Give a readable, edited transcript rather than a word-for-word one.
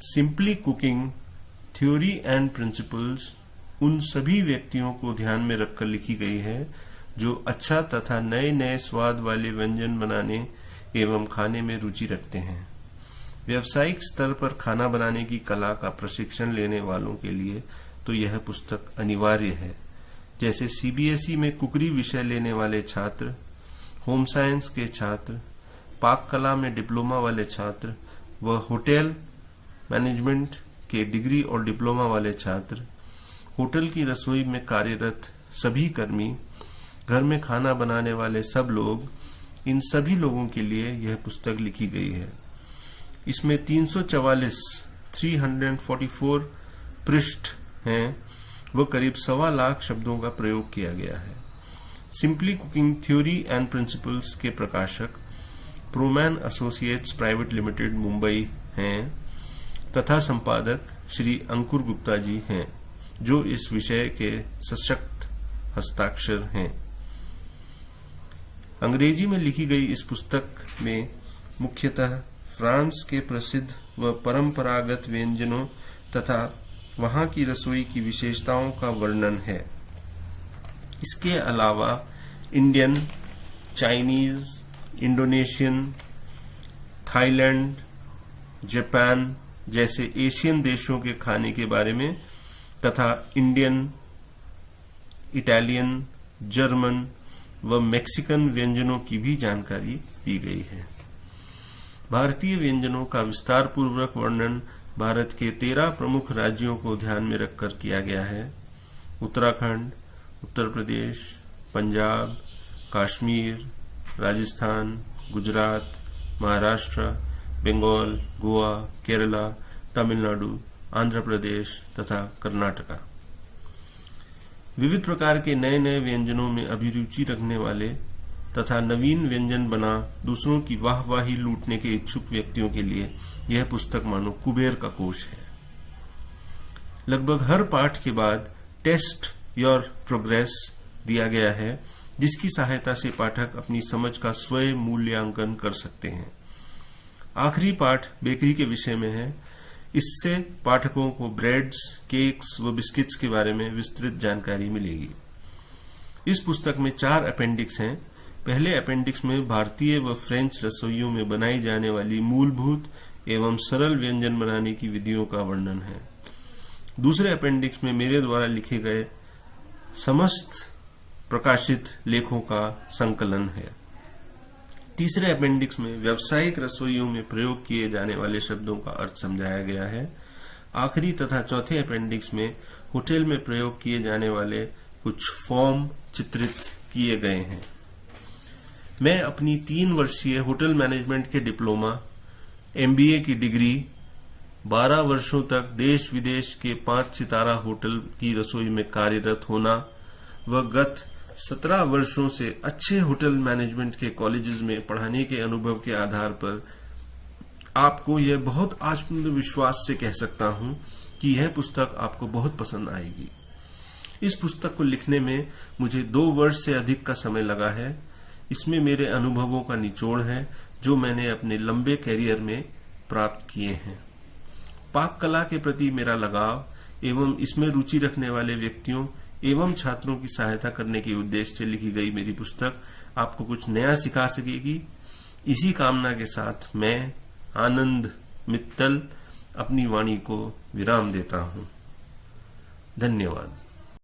Simply cooking theory and principles उन सभी व्यक्तियों को ध्यान में रखकर लिखी गई है जो अच्छा तथा नए नए स्वाद वाले व्यंजन बनाने एवं खाने में रुचि रखते हैं। व्यावसायिक स्तर पर खाना बनाने की कला का प्रशिक्षण लेने वालों के लिए तो यह पुस्तक अनिवार्य है, जैसे सीबीएसई में कुकरी विषय लेने वाले छात्र, होम साइंस के छात्र, पाक कला में डिप्लोमा वाले छात्र व होटल मैनेजमेंट के डिग्री और डिप्लोमा वाले छात्र, होटल की रसोई में कार्यरत सभी कर्मी, घर में खाना बनाने वाले सब लोग, इन सभी लोगों के लिए यह पुस्तक लिखी गई है। इसमें 344 पृष्ठ हैं व करीब 1.25 लाख शब्दों का प्रयोग किया गया है। Simply cooking theory and principles के प्रकाशक प्रोमैन एसोसिएट्स प्राइवेट लिमिटेड मुंबई हैं तथा संपादक श्री अंकुर गुप्ता जी हैं, जो इस विषय के सशक्त हस्ताक्षर हैं। अंग्रेजी में लिखी गई इस पुस्तक में मुख्यतः फ्रांस के प्रसिद्ध व परंपरागत व्यंजनों तथा वहां की रसोई की विशेषताओं का वर्णन है। इसके अलावा Indian, Chinese, Indonesian, Thailand, Japan जैसे एशियन देशों के खाने के बारे में तथा इंडियन, इटालियन, जर्मन व मैक्सिकन व्यंजनों की भी जानकारी दी गई है। भारतीय व्यंजनों का विस्तार पूर्वक वर्णन भारत के 13 प्रमुख राज्यों को ध्यान में रखकर किया गया है। उत्तराखंड, उत्तर प्रदेश, पंजाब, कश्मीर, राजस्थान, गुजरात, महाराष्ट्र, बंगाल, गोवा, केरला, तमिलनाडु, आंध्र प्रदेश तथा कर्नाटका। विविध प्रकार के नए नए व्यंजनों में अभिरुचि रखने वाले तथा नवीन व्यंजन बना दूसरों की वाहवाही लूटने के इच्छुक व्यक्तियों के लिए यह पुस्तक मानो कुबेर का कोष है। लगभग हर पाठ के बाद टेस्ट योर प्रोग्रेस दिया गया है, जिसकी सहायता से पाठक अपनी समझ का स्वयं मूल्यांकन कर सकते हैं। आखिरी पाठ बेकरी के विषय में है। इससे पाठकों को ब्रेड्स, केक्स व बिस्किट्स के बारे में विस्तृत जानकारी मिलेगी। इस पुस्तक में 4 अपेंडिक्स हैं। पहले अपेंडिक्स में भारतीय व फ्रेंच रसोइयों में बनाई जाने वाली मूलभूत एवं सरल व्यंजन बनाने की विधियों का वर्णन है। दूसरे अपेंडिक्स में मेरे द्वारा लिखे गए समस्त प्रकाशित लेखों का संकलन है। तीसरे अपेंडिक्स में व्यावसायिक रसोइयों में प्रयोग किए जाने वाले शब्दों का अर्थ समझाया गया है। आखिरी तथा चौथे अपेंडिक्स में होटल में प्रयोग किए जाने वाले कुछ फॉर्म चित्रित किए गए हैं। मैं अपनी 3 वर्षीय होटल मैनेजमेंट के डिप्लोमा, एमबीए की डिग्री, 12 वर्षों तक देश विदेश के 5 सितारा होटल की रसोई में कार्यरत होना व गत 17 वर्षों से अच्छे होटल मैनेजमेंट के कॉलेजेस में पढ़ाने के अनुभव के आधार पर आपको यह बहुत आत्मविश्वास से कह सकता हूं कि यह पुस्तक आपको बहुत पसंद आएगी। इस पुस्तक को लिखने में मुझे 2 वर्ष से अधिक का समय लगा है। इसमें मेरे अनुभवों का निचोड़ है जो मैंने अपने लंबे करियर में प्राप्त किए हैं। पाक कला के प्रति मेरा लगाव एवं इसमें रुचि रखने वाले व्यक्तियों एवं छात्रों की सहायता करने के उद्देश्य से लिखी गई मेरी पुस्तक आपको कुछ नया सिखा सकेगी। इसी कामना के साथ मैं आनंद मित्तल अपनी वाणी को विराम देता हूं। धन्यवाद।